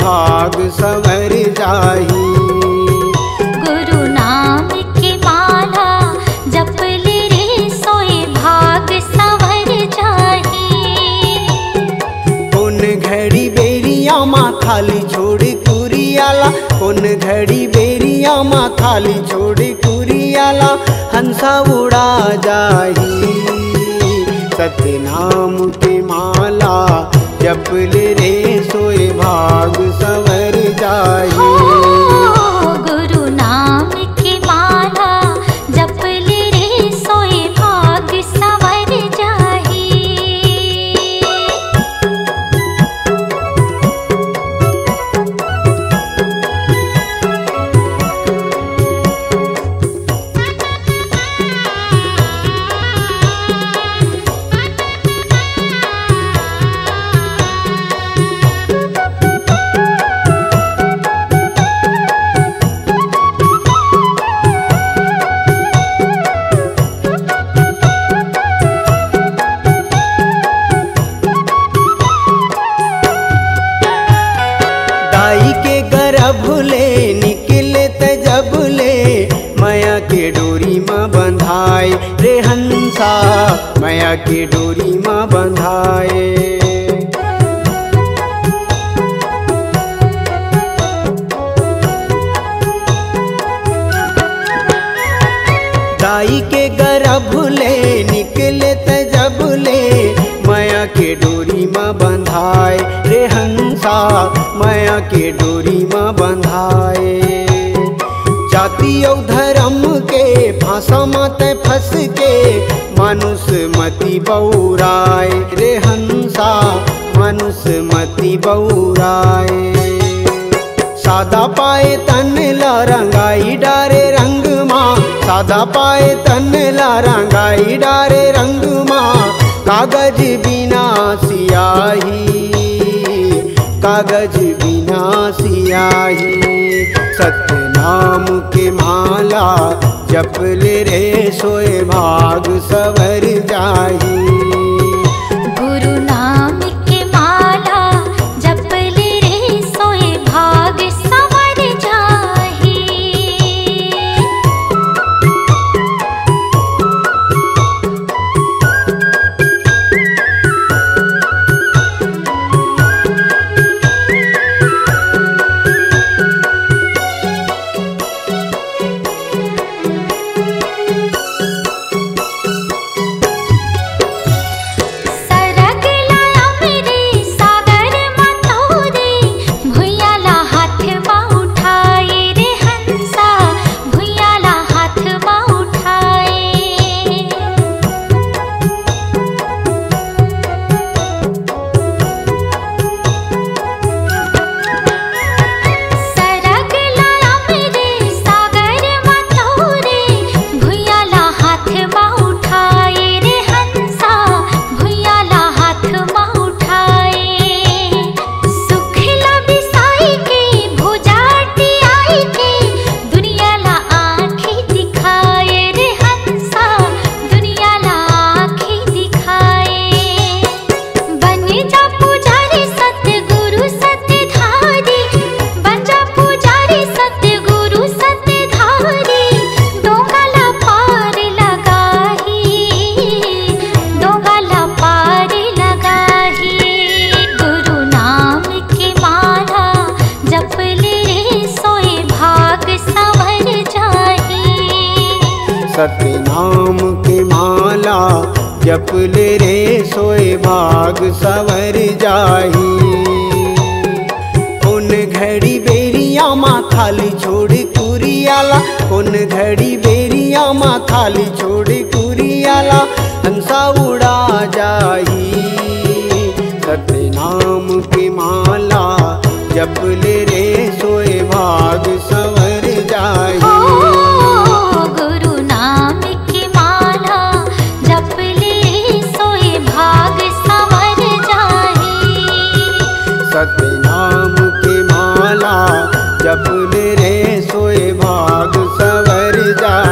भाग संवर जाही। गुरु नाम की माला जप ले रे सोए भाग संवर जाही। कौन घड़ी बेरिया माँ खाली छोड़ कुरियाला, कौन घड़ी बेरिया माँ खाली छोड़ कुरियाला, हंसा उड़ा जाही। सत्य नाम की माला जप ले रे सोए भाग संवर जाही। गुरु नाम की माला जप ले रे सोए भाग संवर जाही। दाई के गर्भ ले निकले त जब ले, माया के डोरी माँ बंधाए रे हंसा, माया के डोरी माँ बंधाए। दाई के गर्भ ले निकले त जब ले, माया के डोरी माँ बंधाए रे हंसा, माया के डोरी माँ बंधाए। जाति और धर्म के फांसा मत फंस के, मानुष मति बौराए रे हंसा, मानुष मति बौराए। सादा पाए तन ला रंगाई डारे रंग माँ, सादा पाए तन ला रंगाई डारे रंग माँ, कागज बिना सियाही, कागज बिना सियाही। सत्य नाम के माला जप ले रे सोए भाग संवर जाही। गुरु नाम की माला जप ले रे सोए भाग संवर जाही। सत्य नाम की माला जप ले रे सोए भाग संवर जाही। कौन घड़ी बेरिया माँ खाली छोड़ कुरियाला, कौन घड़ी बेरिया माँ खाली छोड़ कुरियाला, हंसा उड़ा जाही। सत्य नाम की माला जप ले रे सोए भाग संवर जाही। गुरु नाम की माला जप ले सोए भाग संवर जाही। सत्य नाम की माला जप ले रे सोए भाग संवर जाही।